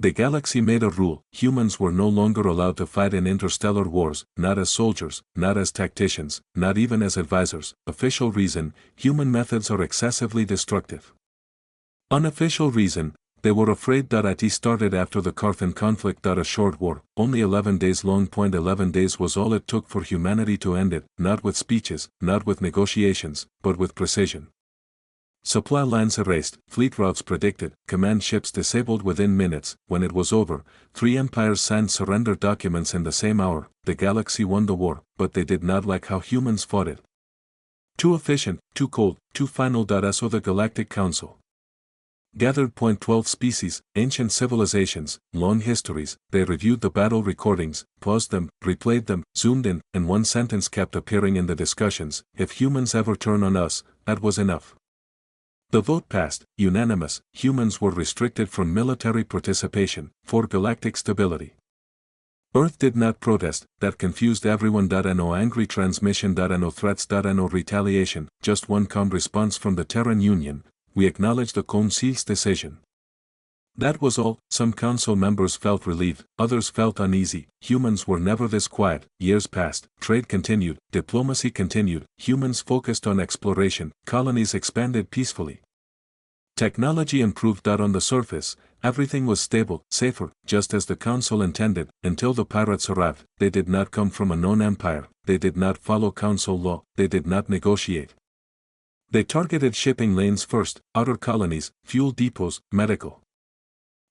The galaxy made a rule: humans were no longer allowed to fight in interstellar wars, not as soldiers, not as tacticians, not even as advisors. Official reason: human methods are excessively destructive. Unofficial reason: they were afraid. It started after the Carthan conflict. A short war, only 11 days long. 11 days was all it took for humanity to end it, not with speeches, not with negotiations, but with precision. Supply lines erased, fleet routes predicted, command ships disabled within minutes. When it was over, 3 empires signed surrender documents in the same hour. The galaxy won the war, but they did not like how humans fought it. Too efficient, too cold, too final. So the Galactic Council gathered. 12 species, ancient civilizations, long histories. They reviewed the battle recordings, paused them, replayed them, zoomed in, and one sentence kept appearing in the discussions: if humans ever turn on us, that was enough. The vote passed, unanimous. Humans were restricted from military participation, for galactic stability. Earth did not protest. That confused everyone. No angry transmission. No threats. No retaliation, just one calm response from the Terran Union: we acknowledge the Council's decision. That was all. Some council members felt relieved, others felt uneasy. Humans were never this quiet. Years passed, trade continued, diplomacy continued, humans focused on exploration, colonies expanded peacefully. Technology improved. On the surface, everything was stable, safer, just as the council intended, until the pirates arrived. They did not come from a known empire, they did not follow council law, they did not negotiate. They targeted shipping lanes first, outer colonies, fuel depots, medical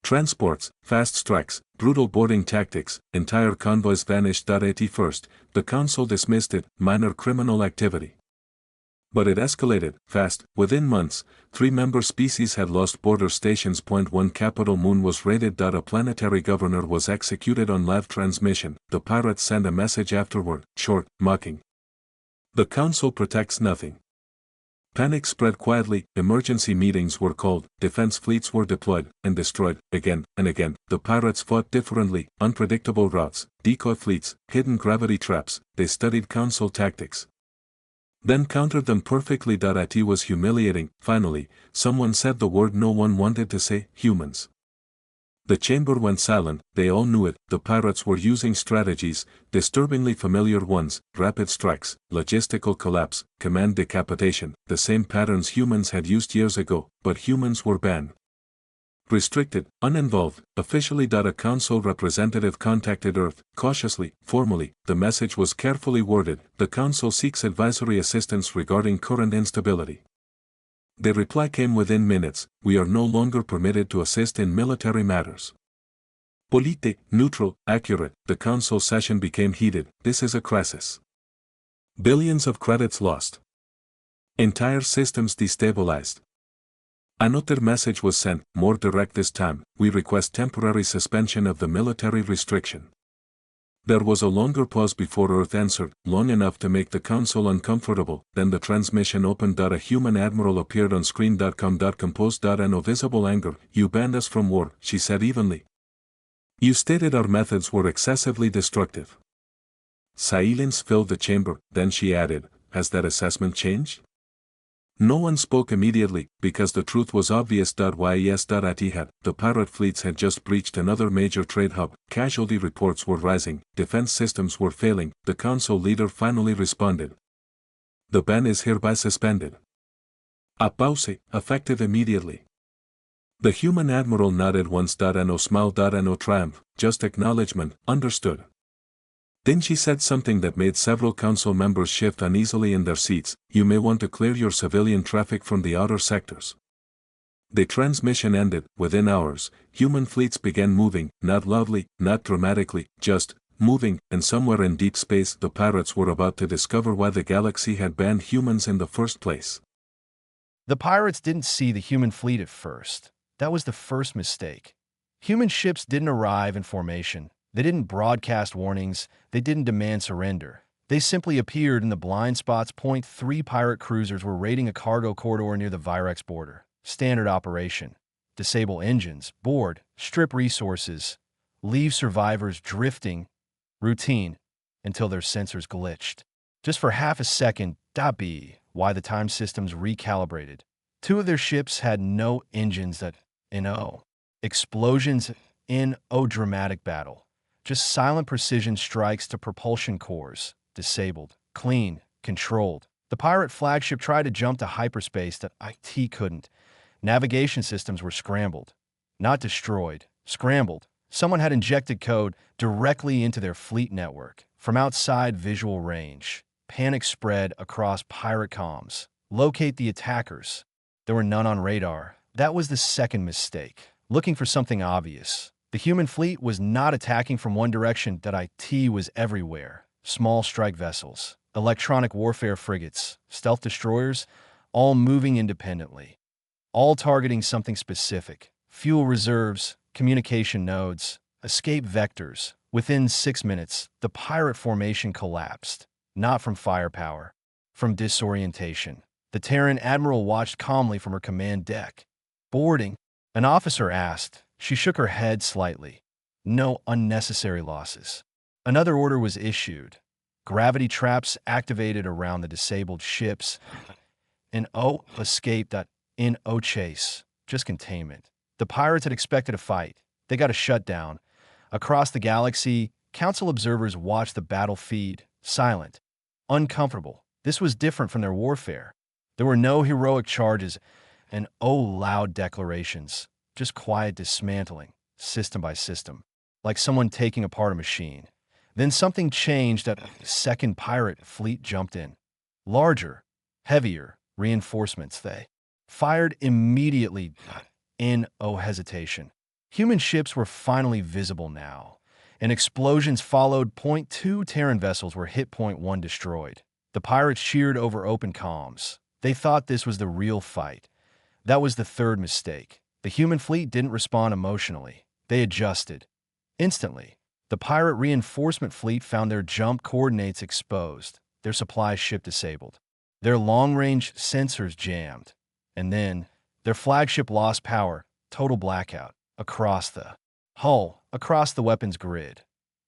transports, fast strikes, brutal boarding tactics. Entire convoys vanished. 81st, the council dismissed it, minor criminal activity. But it escalated, fast. Within months, 3 member species had lost border stations. 1 Capital Moon was raided. A planetary governor was executed on live transmission. The pirates sent a message afterward, short, mocking. The council protects nothing. Panic spread quietly, emergency meetings were called, defense fleets were deployed, and destroyed, again and again. The pirates fought differently, unpredictable routes, decoy fleets, hidden gravity traps. They studied council tactics, then countered them perfectly. It was humiliating. Finally, someone said the word no one wanted to say: humans. The chamber went silent. They all knew it. The pirates were using strategies, disturbingly familiar ones: rapid strikes, logistical collapse, command decapitation, the same patterns humans had used years ago, but humans were banned. Restricted, uninvolved, officially. A council representative contacted Earth, cautiously, formally. The message was carefully worded: the council seeks advisory assistance regarding current instability. The reply came within minutes: we are no longer permitted to assist in military matters. Politic, neutral, accurate. The council session became heated. This is a crisis. Billions of credits lost. Entire systems destabilized. Another message was sent, more direct this time: we request temporary suspension of the military restriction. There was a longer pause before Earth answered, long enough to make the council uncomfortable. Then the transmission opened. A human admiral appeared on screen. Composed. No visible anger. You banned us from war, she said evenly. You stated our methods were excessively destructive. Silence filled the chamber. Then she added, has that assessment changed? No one spoke immediately, because the truth was obvious. Yes. The pirate fleets had just breached another major trade hub. Casualty reports were rising, defense systems were failing. The council leader finally responded. The ban is hereby suspended. A pause, effective immediately. The human admiral nodded once. No smile. No triumph, just acknowledgement: understood. Then she said something that made several council members shift uneasily in their seats: you may want to clear your civilian traffic from the outer sectors. The transmission ended. Within hours, human fleets began moving, not loudly, not dramatically, just moving, and somewhere in deep space the pirates were about to discover why the galaxy had banned humans in the first place. The pirates didn't see the human fleet at first. That was the first mistake. Human ships didn't arrive in formation. They didn't broadcast warnings, they didn't demand surrender. They simply appeared in the blind spots. 3 pirate cruisers were raiding a cargo corridor near the Virex border. Standard operation. Disable engines, board, strip resources, leave survivors drifting. Routine, until their sensors glitched. Just for half a second. Be why the time systems recalibrated. 2 of their ships had no engines. Explosions N-O dramatic battle. Just silent precision strikes to propulsion cores. Disabled. Clean. Controlled. The pirate flagship tried to jump to hyperspace that IT couldn't. Navigation systems were scrambled. Not destroyed. Scrambled. Someone had injected code directly into their fleet network. From outside visual range, panic spread across pirate comms. Locate the attackers. There were none on radar. That was the second mistake. Looking for something obvious. The human fleet was not attacking from one direction, that IT was everywhere. Small strike vessels, electronic warfare frigates, stealth destroyers, all moving independently. All targeting something specific. Fuel reserves, communication nodes, escape vectors. Within 6 minutes, the pirate formation collapsed. Not from firepower, from disorientation. The Terran admiral watched calmly from her command deck. Boarding? An officer asked. She shook her head slightly. No unnecessary losses. Another order was issued. Gravity traps activated around the disabled ships. N-O escape. N-O chase. Just containment. The pirates had expected a fight. They got a shutdown. Across the galaxy, Council observers watched the battle feed, silent, uncomfortable. This was different from their warfare. There were no heroic charges and loud declarations, just quiet dismantling, system by system, like someone taking apart a machine. Then something changed. A second pirate fleet jumped in. Larger, heavier reinforcements. They fired immediately. No hesitation. Human ships were finally visible now, and explosions followed. Point 2 Terran vessels were hit. Point 1 destroyed. The pirates cheered over open comms. They thought this was the real fight. That was the third mistake. The human fleet didn't respond emotionally. They adjusted. Instantly, the pirate reinforcement fleet found their jump coordinates exposed, their supply ship disabled, their long-range sensors jammed, and then their flagship lost power, total blackout, across the hull, across the weapons grid,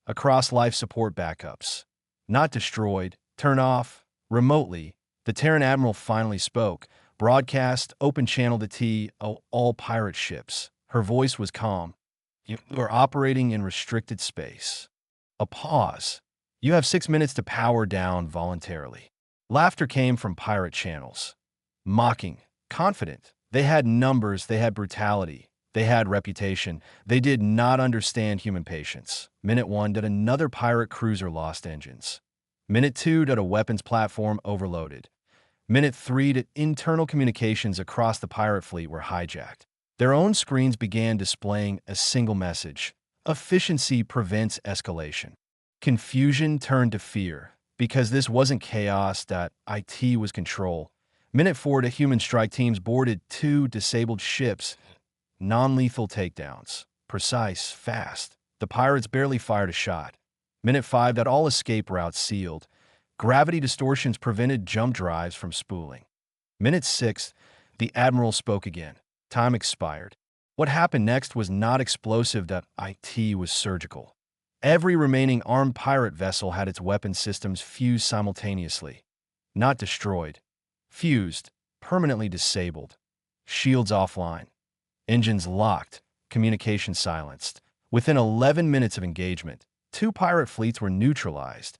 across life support backups. Not destroyed, turn off, remotely. The Terran admiral finally spoke, broadcast, open channel to all pirate ships. Her voice was calm. You are operating in restricted space. A pause. You have 6 minutes to power down voluntarily. Laughter came from pirate channels. Mocking, confident. They had numbers, they had brutality, they had reputation. They did not understand human patience. Minute 1 that another pirate cruiser lost engines. Minute 2 that a weapons platform overloaded. Minute 3 that internal communications across the pirate fleet were hijacked. Their own screens began displaying a single message. Efficiency prevents escalation. Confusion turned to fear, because this wasn't chaos, that IT was control. Minute 4 to human strike teams boarded 2 disabled ships. Non-lethal takedowns. Precise, fast. The pirates barely fired a shot. Minute 5 that all escape routes sealed. Gravity distortions prevented jump drives from spooling. Minute 6, the admiral spoke again. Time expired. What happened next was not explosive, that IT was surgical. Every remaining armed pirate vessel had its weapon systems fused simultaneously. Not destroyed. Fused. Permanently disabled. Shields offline. Engines locked. Communication silenced. Within 11 minutes of engagement, 2 pirate fleets were neutralized.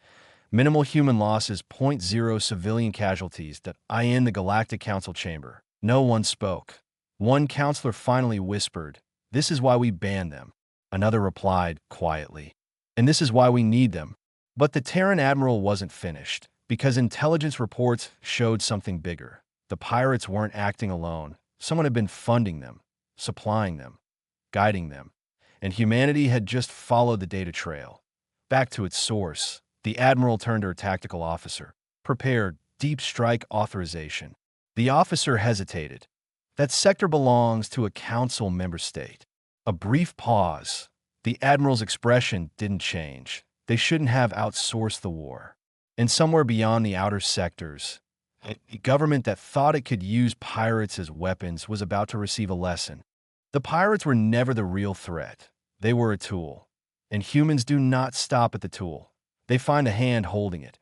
Minimal human losses. 0 civilian casualties. That in the Galactic Council chamber. No one spoke. One counselor finally whispered, "This is why we banned them." Another replied, quietly, "And this is why we need them." But the Terran admiral wasn't finished, because intelligence reports showed something bigger. The pirates weren't acting alone. Someone had been funding them, supplying them, guiding them, and humanity had just followed the data trail. Back to its source, the admiral turned to her tactical officer. "Prepared, deep strike authorization." The officer hesitated. "That sector belongs to a council member state." A brief pause. The admiral's expression didn't change. They shouldn't have outsourced the war. And somewhere beyond the outer sectors, a government that thought it could use pirates as weapons was about to receive a lesson. The pirates were never the real threat. They were a tool. And humans do not stop at the tool. They find a hand holding it.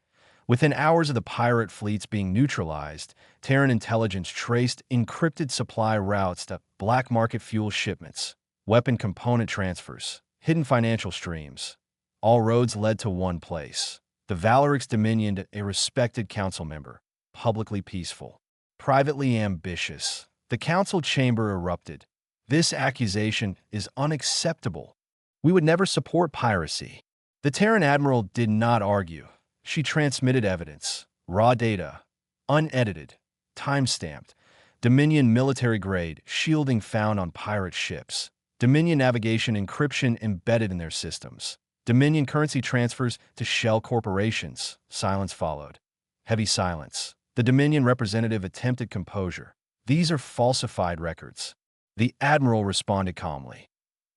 Within hours of the pirate fleets being neutralized, Terran intelligence traced encrypted supply routes to black market fuel shipments. weapon component transfers, hidden financial streams. All roads led to one place. The Valorix Dominion, a respected council member, publicly peaceful, privately ambitious. The council chamber erupted. This accusation is unacceptable. We would never support piracy. The Terran admiral did not argue. She transmitted evidence, raw data, unedited, time-stamped. Dominion military-grade shielding found on pirate ships. Dominion navigation encryption embedded in their systems. Dominion currency transfers to shell corporations. Silence followed. Heavy silence. The Dominion representative attempted composure. These are falsified records. The admiral responded calmly.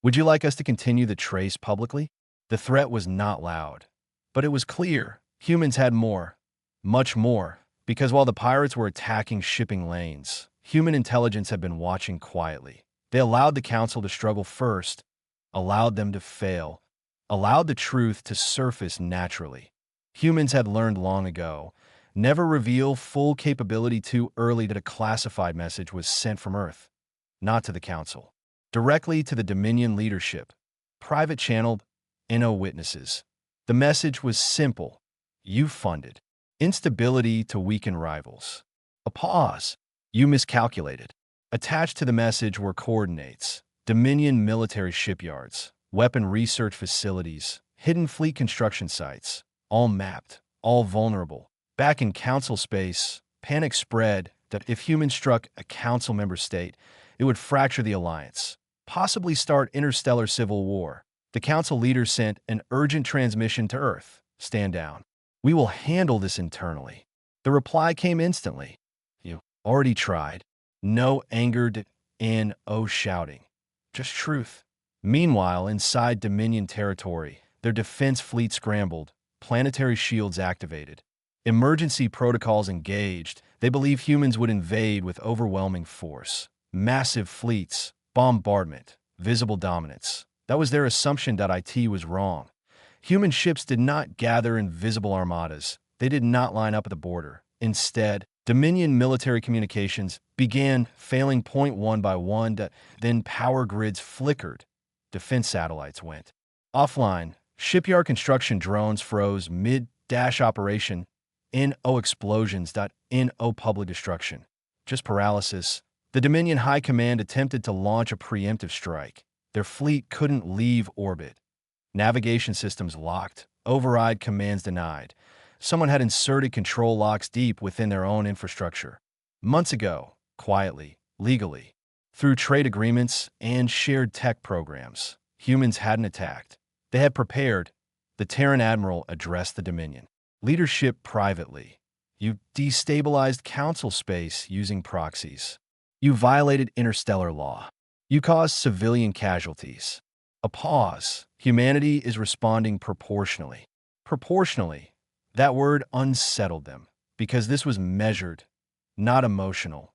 Would you like us to continue the trace publicly? The threat was not loud, but it was clear. Humans had more, much more, because while the pirates were attacking shipping lanes, human intelligence had been watching quietly. They allowed the council to struggle first, allowed them to fail, allowed the truth to surface naturally. Humans had learned long ago, never reveal full capability too early that a classified message was sent from Earth, not to the council, directly to the Dominion leadership, private channeled, no witnesses. The message was simple. You funded instability to weaken rivals. A pause. You miscalculated. Attached to the message were coordinates, Dominion military shipyards, weapon research facilities, hidden fleet construction sites, all mapped, all vulnerable. Back in council space, panic spread that if humans struck a council member state, it would fracture the alliance, possibly start interstellar civil war. The council leader sent an urgent transmission to Earth. Stand down. We will handle this internally. The reply came instantly. You already tried. No angered and shouting. Just truth. Meanwhile, inside Dominion territory, their defense fleet scrambled, planetary shields activated, emergency protocols engaged. They believe humans would invade with overwhelming force. Massive fleets, bombardment, visible dominance. That was their assumption. IT was wrong. Human ships did not gather in visible armadas. They did not line up at the border. Instead, Dominion military communications began failing point one by one, then power grids flickered. Defense satellites went offline. Shipyard construction drones froze mid-dash operation. Explosions. Public destruction. Just paralysis. The Dominion High Command attempted to launch a preemptive strike. Their fleet couldn't leave orbit. Navigation systems locked. Override commands denied. Someone had inserted control locks deep within their own infrastructure. Months ago, quietly, legally, through trade agreements and shared tech programs, humans hadn't attacked. They had prepared. The Terran admiral addressed the Dominion leadership privately. You destabilized council space using proxies. You violated interstellar law. You caused civilian casualties. A pause. Humanity is responding proportionally. Proportionally. That word unsettled them, because this was measured, not emotional,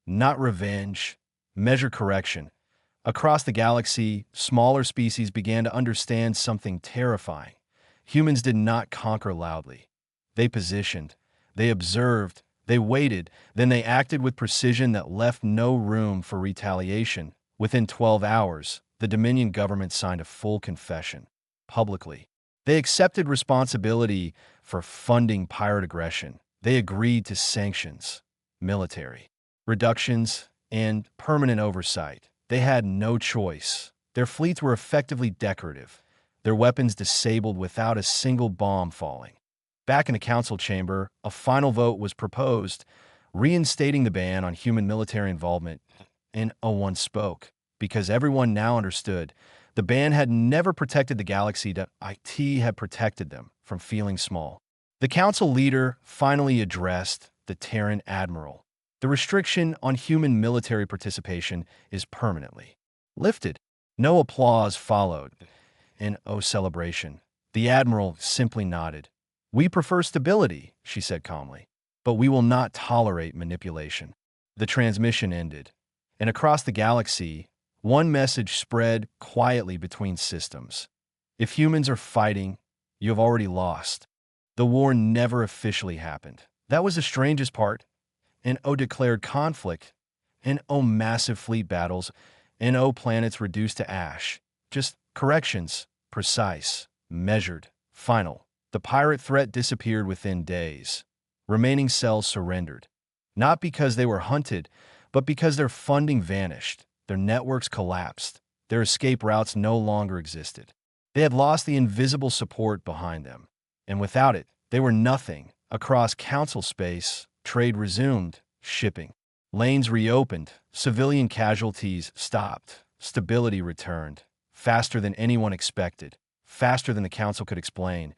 not revenge, measure correction. Across the galaxy, smaller species began to understand something terrifying. Humans did not conquer loudly. They positioned, they observed, they waited, then they acted with precision that left no room for retaliation. Within 12 hours, the Dominion government signed a full confession, publicly. They accepted responsibility for funding pirate aggression. They agreed to sanctions, military reductions, and permanent oversight. They had no choice. Their fleets were effectively decorative, their weapons disabled without a single bomb falling. Back in the council chamber, a final vote was proposed, reinstating the ban on human military involvement. And one spoke, because everyone now understood the ban had never protected the galaxy. IT had protected them from feeling small. The council leader finally addressed the Terran admiral. The restriction on human military participation is permanently lifted. No applause followed. Celebration. The admiral simply nodded. We prefer stability, she said calmly, but we will not tolerate manipulation. The transmission ended, and across the galaxy, one message spread quietly between systems. If humans are fighting, you have already lost. The war never officially happened. That was the strangest part. Declared conflict. Massive fleet battles. NO planets reduced to ash. Just corrections, precise, measured, final. The pirate threat disappeared within days. Remaining cells surrendered. Not because they were hunted, but because their funding vanished, their networks collapsed, their escape routes no longer existed. They had lost the invisible support behind them. And without it, they were nothing. Across council space, trade resumed, shipping. Lanes reopened, civilian casualties stopped, stability returned, faster than anyone expected, faster than the council could explain.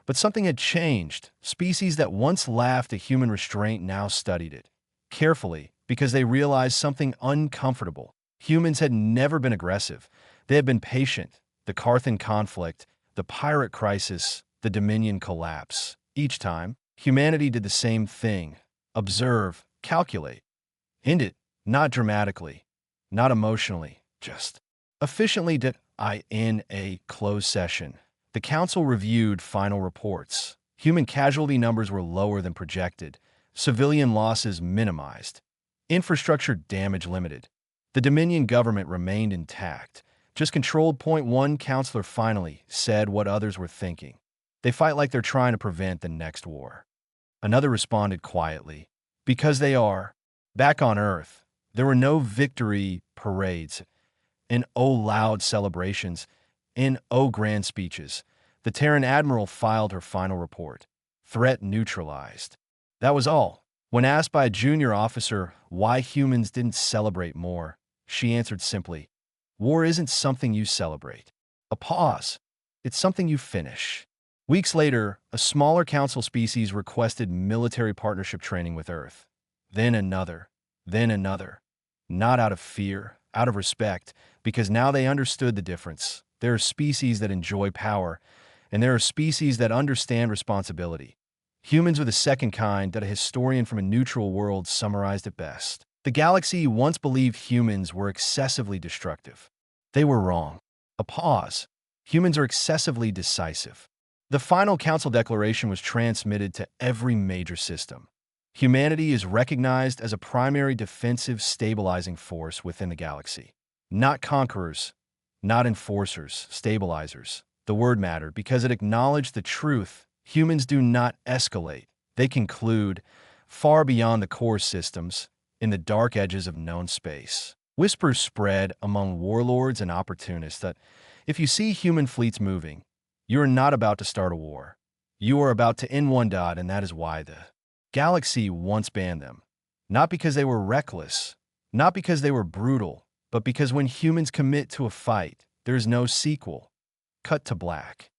But something had changed. Species that once laughed at human restraint now studied it carefully because they realized something uncomfortable. Humans had never been aggressive. They had been patient. The Carthan conflict, the pirate crisis, the Dominion collapse. Each time, humanity did the same thing. Observe, calculate. End it, not dramatically, not emotionally, just efficiently. In a closed session, the council reviewed final reports. Human casualty numbers were lower than projected, civilian losses minimized, infrastructure damage limited. The Dominion government remained intact, just controlled. One counselor finally said what others were thinking. They fight like they're trying to prevent the next war. Another responded quietly, because they are. Back on Earth, there were no victory parades, and loud celebrations, and grand speeches. The Terran Admiral filed her final report. Threat neutralized. That was all. When asked by a junior officer why humans didn't celebrate more, she answered simply, "War isn't something you celebrate." A pause. It's something you finish. Weeks later, a smaller council species requested military partnership training with Earth. Then another. Not out of fear, out of respect, because now they understood the difference. There are species that enjoy power, and there are species that understand responsibility. Humans are the second kind that a historian from a neutral world summarized it best. The galaxy once believed humans were excessively destructive. They were wrong. A pause. Humans are excessively decisive. The final council declaration was transmitted to every major system. Humanity is recognized as a primary defensive stabilizing force within the galaxy. Not conquerors, not enforcers, stabilizers. The word mattered because it acknowledged the truth. Humans do not escalate. They conclude, far beyond the core systems, in the dark edges of known space. Whispers spread among warlords and opportunists that if you see human fleets moving, you are not about to start a war. You are about to end one. And that is why the galaxy once banned them. Not because they were reckless, not because they were brutal, but because when humans commit to a fight, there is no sequel. Cut to black.